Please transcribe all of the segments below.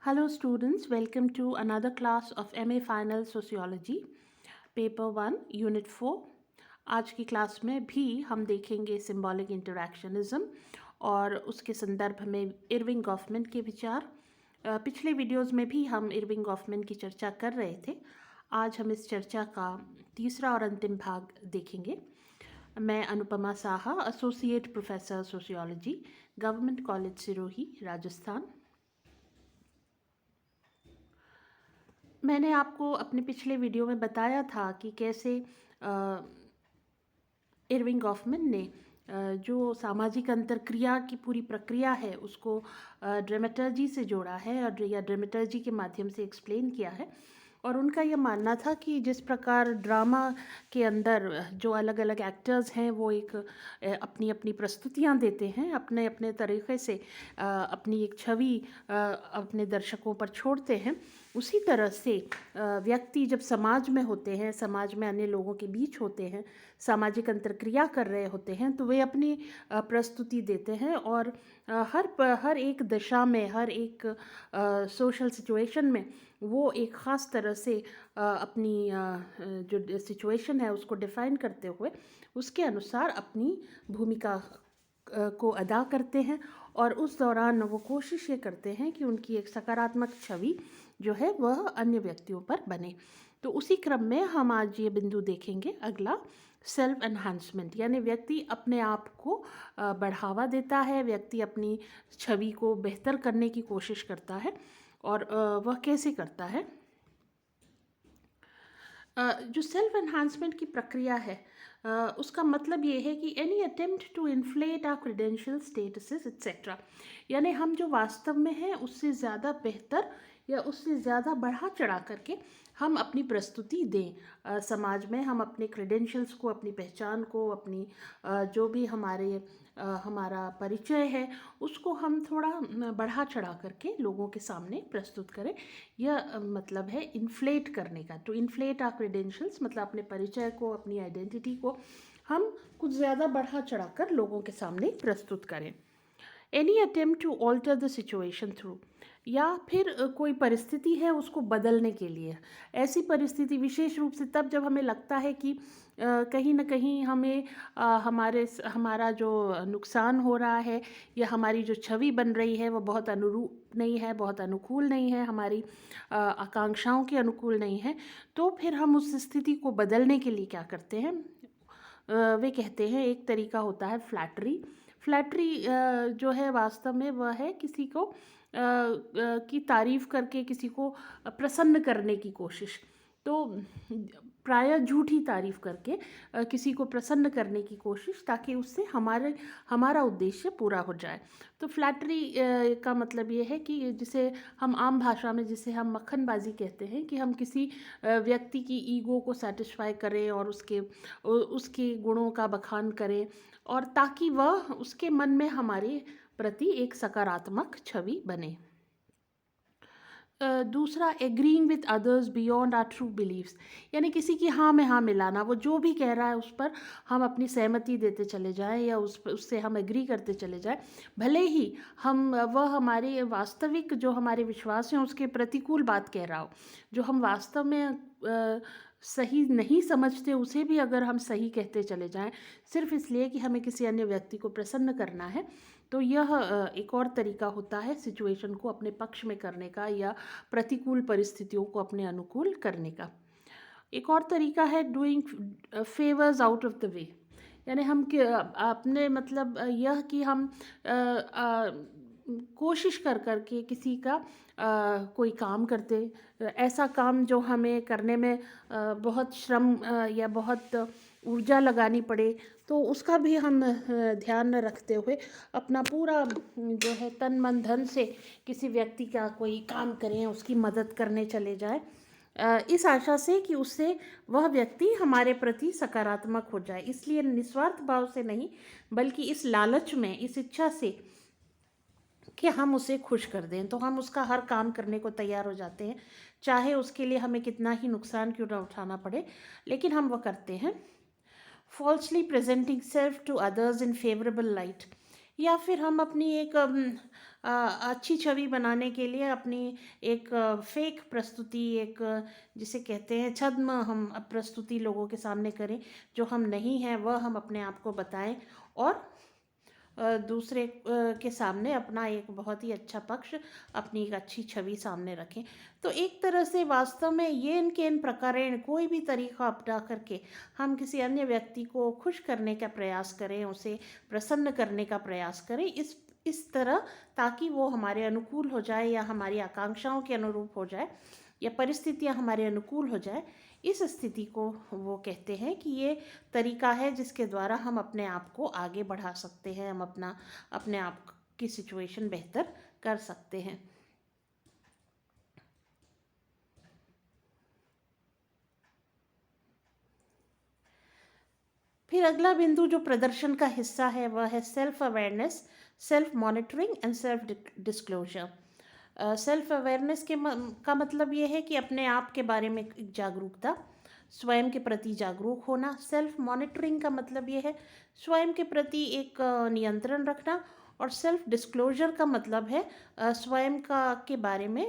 Hello students, welcome to another class of MA Final Sociology, Paper 1, Unit 4. आज की class में भी हम देखेंगे सिंबॉलिक इंटरैक्शनिज्म और उसके संदर्भ में इरविंग गॉफमैन के विचार। पिछले वीडियोस में भी हम इरविंग गॉफमैन की चर्चा कर रहे थे। आज हम इस चर्चा का तीसरा और अंतिम भाग देखेंगे। मैं Anupama Saha, associate professor sociology, government college Sirohi, Rajasthan. मैंने आपको अपने पिछले वीडियो में बताया था कि कैसे इरविंग गॉफमैन ने जो सामाजिक अंतरक्रिया की पूरी प्रक्रिया है उसको ड्रामेटर्जी से जोड़ा है और या ड्रामेटर्जी के माध्यम से एक्सप्लेन किया है। और उनका यह मानना था कि जिस प्रकार ड्रामा के अंदर जो अलग अलग एक्टर्स हैं वो एक अपनी अपनी प्रस्तुतियां देते हैं, अपने अपने तरीक़े से अपनी एक छवि अपने दर्शकों पर छोड़ते हैं, उसी तरह से व्यक्ति जब समाज में होते हैं, समाज में अन्य लोगों के बीच होते हैं, सामाजिक अंतरक्रिया कर रहे होते हैं, तो वे अपनी प्रस्तुति देते हैं और हर एक दशा में, हर एक सोशल सिचुएशन में वो एक ख़ास तरह से अपनी जो सिचुएशन है उसको डिफ़ाइन करते हुए उसके अनुसार अपनी भूमिका को अदा करते हैं और उस दौरान वो कोशिश ये करते हैं कि उनकी एक सकारात्मक छवि जो है वह अन्य व्यक्तियों पर बने। तो उसी क्रम में हम आज ये बिंदु देखेंगे अगला, सेल्फ एनहांसमेंट, यानी व्यक्ति अपने आप को बढ़ावा देता है, व्यक्ति अपनी छवि को बेहतर करने की कोशिश करता है और वह कैसे करता है। जो सेल्फ एनहांसमेंट की प्रक्रिया है उसका मतलब ये है कि any attempt to inflate our credential statuses etcetera, यानी हम जो वास्तव में हैं उससे ज़्यादा बेहतर या उससे ज़्यादा बढ़ा चढ़ा करके हम अपनी प्रस्तुति दें समाज में, हम अपने क्रेडेंशियल्स को, अपनी पहचान को, अपनी जो भी हमारा परिचय है उसको हम थोड़ा बढ़ा चढ़ा करके लोगों के सामने प्रस्तुत करें। यह मतलब है इन्फ्लेट करने का। टू इन्फ्लेट आवर क्रेडेंशियल्स मतलब अपने परिचय को, अपनी आइडेंटिटी को हम कुछ ज़्यादा बढ़ा चढ़ा कर लोगों के सामने प्रस्तुत करें। Any attempt to alter the situation through, या फिर कोई परिस्थिति है उसको बदलने के लिए। ऐसी परिस्थिति विशेष रूप से तब जब हमें लगता है कि कहीं ना कहीं हमें हमारा जो नुकसान हो रहा है या हमारी जो छवि बन रही है वो बहुत अनुरूप नहीं है, बहुत अनुकूल नहीं है, हमारी आकांक्षाओं के अनुकूल नहीं है, तो फिर हम उस स्थिति को बदलने के लिए क्या करते हैं, वे कहते हैं एक तरीका होता है फ्लैटरी। फ्लैटरी जो है वास्तव में वह है किसी को की तारीफ़ करके किसी को प्रसन्न करने की कोशिश। तो प्रायः झूठी तारीफ़ करके किसी को प्रसन्न करने की कोशिश, ताकि उससे हमारा उद्देश्य पूरा हो जाए। तो फ्लैटरी का मतलब ये है कि जिसे हम आम भाषा में जिसे हम मक्खनबाजी कहते हैं, कि हम किसी व्यक्ति की ईगो को सेटिस्फाई करें और उसके गुणों का बखान करें, और ताकि वह उसके मन में हमारे प्रति एक सकारात्मक छवि बने। दूसरा, agreeing with others beyond our true beliefs, यानी किसी की हाँ में हाँ मिलाना, वो जो भी कह रहा है उस पर हम अपनी सहमति देते चले जाएं या उससे हम एग्री करते चले जाएं, भले ही वह हमारे वास्तविक जो हमारे विश्वास हैं उसके प्रतिकूल बात कह रहा हो। जो हम वास्तव में सही नहीं समझते उसे भी अगर हम सही कहते चले जाएं सिर्फ इसलिए कि हमें किसी अन्य व्यक्ति को प्रसन्न करना है, तो यह एक और तरीका होता है सिचुएशन को अपने पक्ष में करने का या प्रतिकूल परिस्थितियों को अपने अनुकूल करने का। एक और तरीका है doing favours out of the way, यानी हम अपने मतलब यह कि हम कोशिश कर कर के किसी का कोई काम करते, ऐसा काम जो हमें करने में बहुत श्रम या बहुत ऊर्जा लगानी पड़े, तो उसका भी हम ध्यान रखते हुए अपना पूरा जो है तन मन धन से किसी व्यक्ति का कोई काम करें, उसकी मदद करने चले जाएं, इस आशा से कि उससे वह व्यक्ति हमारे प्रति सकारात्मक हो जाए। इसलिए निस्वार्थ भाव से नहीं, बल्कि इस लालच में, इस इच्छा से कि हम उसे खुश कर दें, तो हम उसका हर काम करने को तैयार हो जाते हैं, चाहे उसके लिए हमें कितना ही नुकसान क्यों ना उठाना पड़े, लेकिन हम वह करते हैं। Falsely presenting self to others in favourable light, या फिर हम अपनी एक अच्छी छवि बनाने के लिए अपनी एक फेक प्रस्तुति, एक जिसे कहते हैं छद्म, हम प्रस्तुति लोगों के सामने करें, जो हम नहीं हैं वह हम अपने आप को बताएं, और दूसरे के सामने अपना एक बहुत ही अच्छा पक्ष, अपनी एक अच्छी छवि सामने रखें। तो एक तरह से वास्तव में ये इन के इन प्रकारेण कोई भी तरीका अपना करके हम किसी अन्य व्यक्ति को खुश करने का प्रयास करें, उसे प्रसन्न करने का प्रयास करें, इस तरह, ताकि वो हमारे अनुकूल हो जाए या हमारी आकांक्षाओं के अनुरूप हो जाए या परिस्थितियां हमारे अनुकूल हो जाए। इस स्थिति को वो कहते हैं कि ये तरीका है जिसके द्वारा हम अपने आप को आगे बढ़ा सकते हैं, हम अपने आप की सिचुएशन बेहतर कर सकते हैं। फिर अगला बिंदु जो प्रदर्शन का हिस्सा है वह है self awareness, self monitoring and self disclosure. Self awareness का मतलब ये है कि अपने आप के बारे में एक जागरूकता, स्वयं के प्रति जागरूक होना। सेल्फ मॉनिटरिंग का मतलब ये है स्वयं के प्रति एक नियंत्रण रखना। और सेल्फ डिस्क्लोजर का मतलब है स्वयं का के बारे में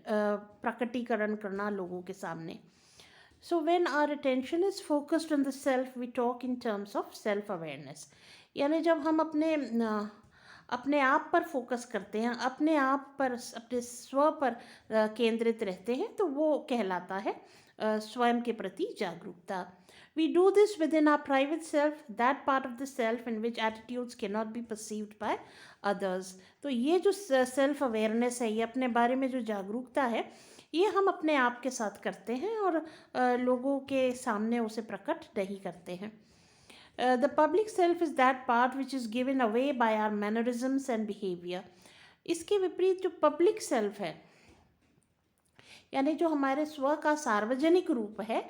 प्रकटीकरण करना लोगों के सामने। So, when our attention is focused on the self, we talk in terms of self awareness. यानी जब हम अपने आप पर फोकस करते हैं, अपने आप पर, अपने स्व पर केंद्रित रहते हैं, तो वो कहलाता है स्वयं के प्रति जागरूकता। We do this within our private self, that part of the self in which attitudes cannot be perceived by others. तो ये जो सेल्फ अवेयरनेस है, ये अपने बारे में जो जागरूकता है, ये हम अपने आप के साथ करते हैं और लोगों के सामने उसे प्रकट नहीं करते हैं। The public self is that part which is given away by our mannerisms and behaviour. इसके विपरीत जो पब्लिक सेल्फ है, यानी जो हमारे स्व का सार्वजनिक रूप है,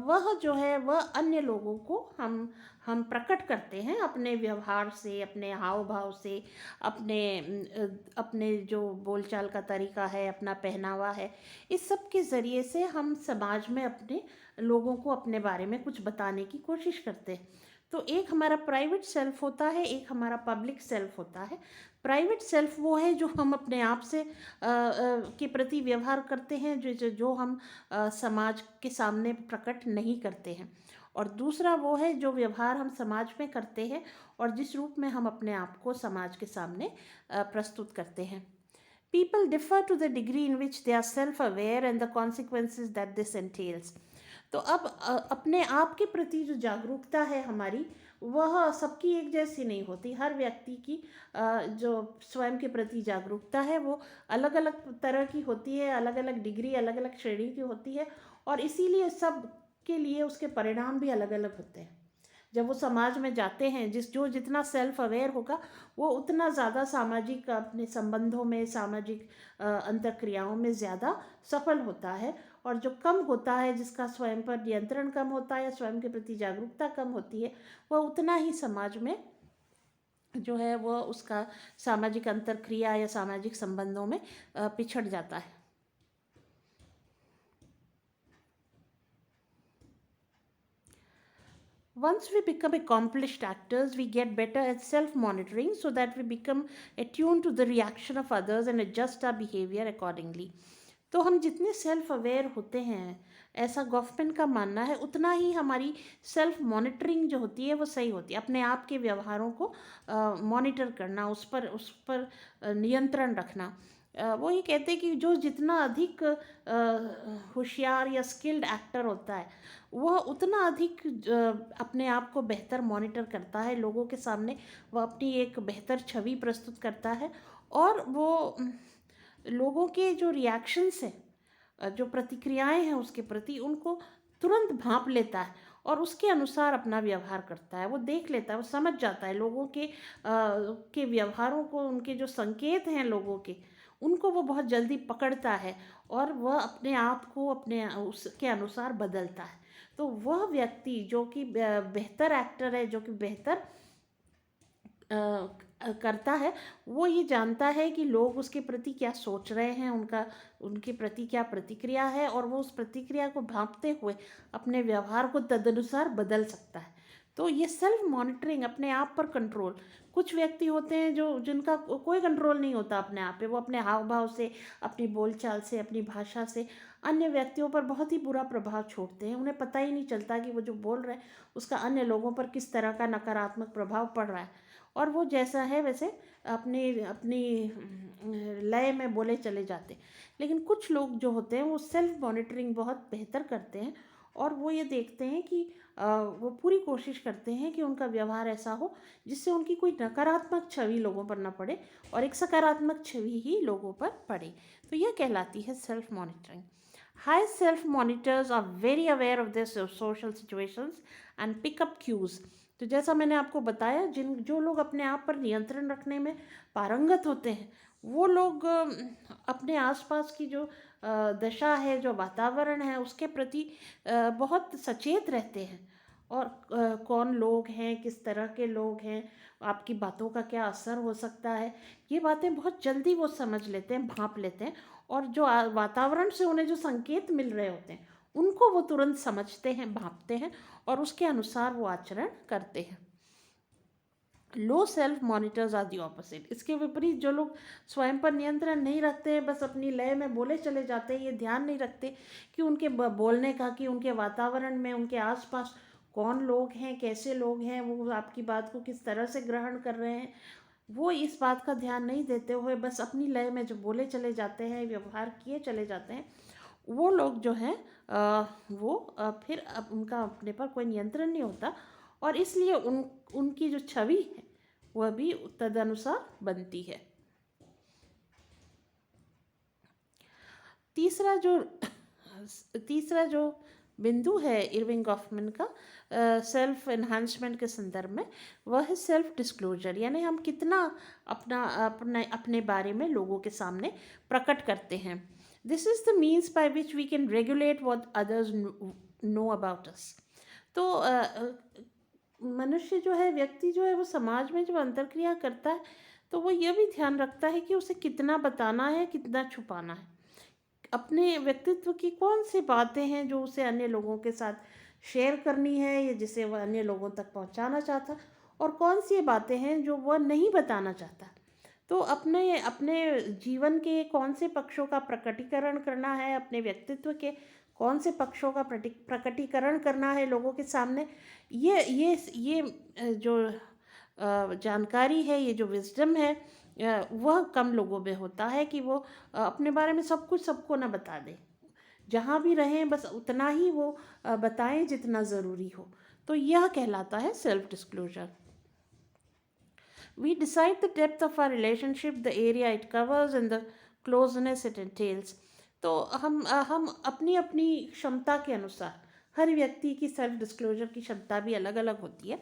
वह जो है वह अन्य लोगों को हम प्रकट करते हैं अपने व्यवहार से, अपने हाव भाव से, अपने जो बोलचाल का तरीका है, अपना पहनावा है, इस सब के ज़रिए से हम समाज में अपने लोगों को अपने बारे में कुछ बताने की कोशिश करते हैं। तो एक हमारा प्राइवेट सेल्फ होता है, एक हमारा पब्लिक सेल्फ होता है। प्राइवेट सेल्फ वो है जो हम अपने आप से के प्रति व्यवहार करते हैं, जो हम समाज के सामने प्रकट नहीं करते हैं। और दूसरा वो है जो व्यवहार हम समाज में करते हैं और जिस रूप में हम अपने आप को समाज के सामने प्रस्तुत करते हैं। People differ to the degree in which they are self-aware and the consequences that this entails. तो अब अपने आप के प्रति जो जागरूकता है हमारी, वह सबकी एक जैसी नहीं होती। हर व्यक्ति की जो स्वयं के प्रति जागरूकता है वो अलग अलग तरह की होती है, अलग अलग डिग्री, अलग अलग श्रेणी की होती है, और इसीलिए सब के लिए उसके परिणाम भी अलग अलग होते हैं। जब वो समाज में जाते हैं, जितना सेल्फ अवेयर होगा वो उतना ज़्यादा सामाजिक, अपने संबंधों में, सामाजिक अंतर्क्रियाओं में ज़्यादा सफल होता है। और जो कम होता है, जिसका स्वयं पर नियंत्रण कम होता है या स्वयं के प्रति जागरूकता कम होती है, वह उतना ही समाज में जो है वह उसका सामाजिक अंतर्क्रिया या सामाजिक संबंधों में पिछड़ जाता है। Once we become accomplished actors, we get better at self-monitoring so that we become attuned to the reaction of others and adjust our behavior accordingly. तो हम जितने सेल्फ अवेयर होते हैं, ऐसा गॉफमैन का मानना है, उतना ही हमारी सेल्फ मॉनिटरिंग जो होती है वो सही होती है। अपने आप के व्यवहारों को मॉनिटर करना, उस पर नियंत्रण रखना। वो ये कहते हैं कि जो जितना अधिक होशियार या स्किल्ड एक्टर होता है, वह उतना अधिक अपने आप को बेहतर मॉनिटर करता है लोगों के सामने, वह अपनी एक बेहतर छवि प्रस्तुत करता है, और वो लोगों के जो रिएक्शंस हैं, जो प्रतिक्रियाएं हैं उसके प्रति, उनको तुरंत भांप लेता है और उसके अनुसार अपना व्यवहार करता है। वो देख लेता है, वो समझ जाता है लोगों के व्यवहारों को, उनके जो संकेत हैं लोगों के, उनको वो बहुत जल्दी पकड़ता है और वह अपने आप को अपने उसके अनुसार बदलता है। तो वह व्यक्ति जो कि बेहतर एक्टर है, जो कि बेहतर करता है, वो ये जानता है कि लोग उसके प्रति क्या सोच रहे हैं, उनके प्रति क्या प्रतिक्रिया है, और वो उस प्रतिक्रिया को भांपते हुए अपने व्यवहार को तदनुसार बदल सकता है। तो ये सेल्फ मॉनिटरिंग, अपने आप पर कंट्रोल, कुछ व्यक्ति होते हैं जो जिनका कोई कंट्रोल नहीं होता अपने आप पे, वो अपने हाव भाव से, अपनी बोलचाल से, अपनी भाषा से अन्य व्यक्तियों पर बहुत ही बुरा प्रभाव छोड़ते हैं। उन्हें पता ही नहीं चलता कि वो जो बोल रहे हैं उसका अन्य लोगों पर किस तरह का नकारात्मक प्रभाव पड़ रहा है, और वो जैसा है वैसे अपनी अपनी लय में बोले चले जाते। लेकिन कुछ लोग जो होते हैं वो सेल्फ मॉनिटरिंग बहुत बेहतर करते हैं, और वो ये देखते हैं कि वो पूरी कोशिश करते हैं कि उनका व्यवहार ऐसा हो जिससे उनकी कोई नकारात्मक छवि लोगों पर न पड़े और एक सकारात्मक छवि ही लोगों पर पड़े। तो यह कहलाती है self monitoring. High self monitors are very aware of this social situations and pick up cues. तो जैसा मैंने आपको बताया, जो लोग अपने आप पर नियंत्रण रखने में पारंगत होते हैं, वो लोग अपने आसपास की जो दशा है, जो वातावरण है, उसके प्रति बहुत सचेत रहते हैं। और कौन लोग हैं, किस तरह के लोग हैं, आपकी बातों का क्या असर हो सकता है, ये बातें बहुत जल्दी वो समझ लेते हैं, भांप लेते हैं। और जो वातावरण से उन्हें जो संकेत मिल रहे होते हैं उनको वो तुरंत समझते हैं, भांपते हैं, और उसके अनुसार वो आचरण करते हैं। Low self monitors are the opposite. इसके विपरीत जो लोग स्वयं पर नियंत्रण नहीं रखते हैं, बस अपनी लय में बोले चले जाते हैं, ये ध्यान नहीं रखते कि उनके बोलने का, कि उनके वातावरण में, उनके आसपास कौन लोग हैं, कैसे लोग हैं, वो आपकी बात को किस तरह से ग्रहण कर रहे हैं, वो इस बात का ध्यान नहीं देते हुए बस अपनी लय में जो बोले चले जाते हैं, व्यवहार किए चले जाते हैं, वो लोग जो हैं वो फिर अब उनका अपने पर कोई नियंत्रण नहीं होता, और इसलिए उनकी जो छवि है वह भी तदनुसार बनती है। तीसरा जो तीसरा जो बिंदु है इरविंग गॉफमैन का सेल्फ एनहांसमेंट के संदर्भ में, वह है सेल्फ डिस्क्लोजर, यानी हम कितना अपने बारे में लोगों के सामने प्रकट करते हैं। This is the means by which we can regulate what others know about us. तो मनुष्य जो है, व्यक्ति जो है, वो समाज में जब अंतर्क्रिया करता है तो वो यह भी ध्यान रखता है कि उसे कितना बताना है, कितना छुपाना है, अपने व्यक्तित्व की कौन सी बातें हैं जो उसे अन्य लोगों के साथ शेयर करनी है या जिसे वह अन्य लोगों तक पहुंचाना चाहता, और कौन सी बातें हैं जो वह नहीं बताना चाहता। तो अपने अपने जीवन के कौन से पक्षों का प्रकटीकरण करना है, अपने व्यक्तित्व के कौन से पक्षों का प्रकटीकरण करना है लोगों के सामने, ये जो जानकारी है, ये जो विजडम है, वह कम लोगों में होता है कि वो अपने बारे में सब कुछ सबको ना बता दें। जहाँ भी रहें बस उतना ही वो बताएं जितना ज़रूरी हो। तो यह कहलाता है self disclosure. We decide the depth of our relationship, the area it covers and the closeness it entails. तो हम अपनी अपनी क्षमता के अनुसार, हर व्यक्ति की सेल्फ डिस्क्लोजर की क्षमता भी अलग अलग होती है,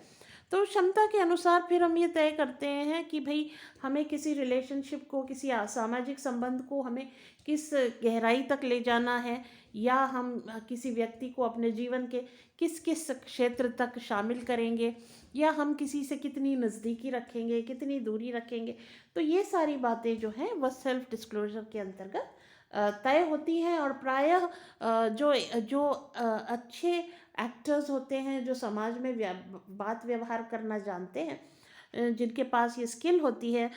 तो क्षमता के अनुसार फिर हम ये तय करते हैं कि भाई हमें किसी रिलेशनशिप को, किसी सामाजिक संबंध को हमें किस गहराई तक ले जाना है, या हम किसी व्यक्ति को अपने जीवन के किस किस क्षेत्र तक शामिल करेंगे, या हम किसी से कितनी नज़दीकी रखेंगे, कितनी दूरी रखेंगे। तो ये सारी बातें जो हैं वह सेल्फ डिस्क्लोजर के अंतर्गत तय होती हैं। और प्रायः जो जो अच्छे एक्टर्स होते हैं, जो समाज में बात व्यवहार करना जानते हैं, जिनके पास ये स्किल होती है,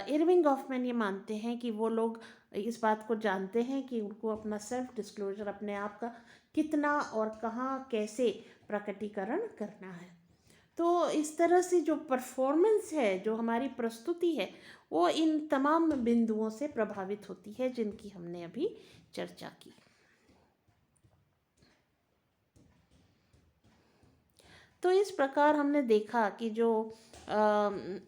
इरविंग गॉफमैन ये मानते हैं कि वो लोग इस बात को जानते हैं कि उनको अपना सेल्फ डिस्क्लोजर, अपने आप का कितना और कहाँ कैसे प्रकटीकरण करना है। तो इस तरह से जो परफॉर्मेंस है, जो हमारी प्रस्तुति है, वो इन तमाम बिंदुओं से प्रभावित होती है जिनकी हमने अभी चर्चा की। तो इस प्रकार हमने देखा कि जो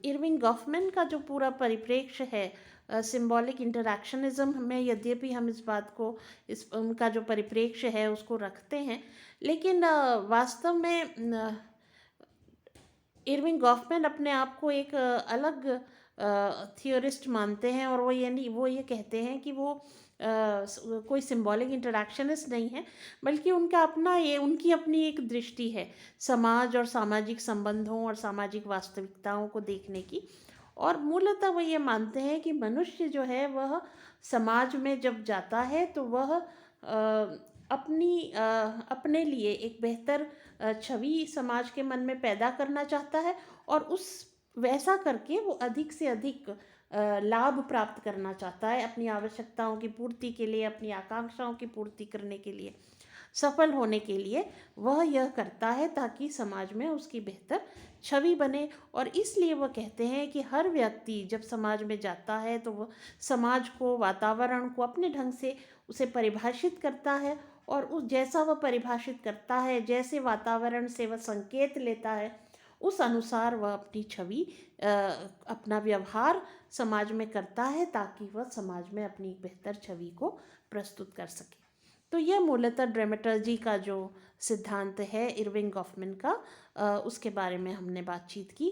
इरविंग गॉफमैन का जो पूरा परिप्रेक्ष्य है सिंबॉलिक इंटरैक्शनिज्म में, यद्यपि हम इस बात को, इस उनका जो परिप्रेक्ष्य है उसको रखते हैं, लेकिन वास्तव में इरविंग गॉफमैन अपने आप को एक अलग थियोरिस्ट मानते हैं, और वो ये कहते हैं कि वो कोई सिंबॉलिक इंटरैक्शनिस्ट नहीं है, बल्कि उनकी अपनी एक दृष्टि है समाज और सामाजिक संबंधों और सामाजिक वास्तविकताओं को देखने की। और मूलतः वो ये मानते हैं कि मनुष्य जो है वह समाज में जब जाता है तो वह अपने लिए एक बेहतर छवि समाज के मन में पैदा करना चाहता है, और उस वैसा करके वो अधिक से अधिक लाभ प्राप्त करना चाहता है अपनी आवश्यकताओं की पूर्ति के लिए, अपनी आकांक्षाओं की पूर्ति करने के लिए, सफल होने के लिए वह यह करता है ताकि समाज में उसकी बेहतर छवि बने। और इसलिए वह कहते हैं कि हर व्यक्ति जब समाज में जाता है तो वह समाज को, वातावरण को अपने ढंग से उसे परिभाषित करता है, और उस जैसा वह परिभाषित करता है, जैसे वातावरण से वह संकेत लेता है, उस अनुसार वह अपनी छवि, अपना व्यवहार समाज में करता है ताकि वह समाज में अपनी बेहतर छवि को प्रस्तुत कर सके। तो यह मूलतः ड्रामेटर्जी का जो सिद्धांत है इरविंग गॉफमैन का, उसके बारे में हमने बातचीत की।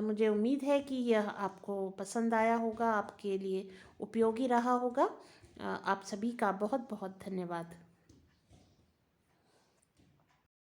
मुझे उम्मीद है कि यह आपको पसंद आया होगा, आपके लिए उपयोगी रहा होगा। आप सभी का बहुत बहुत धन्यवाद।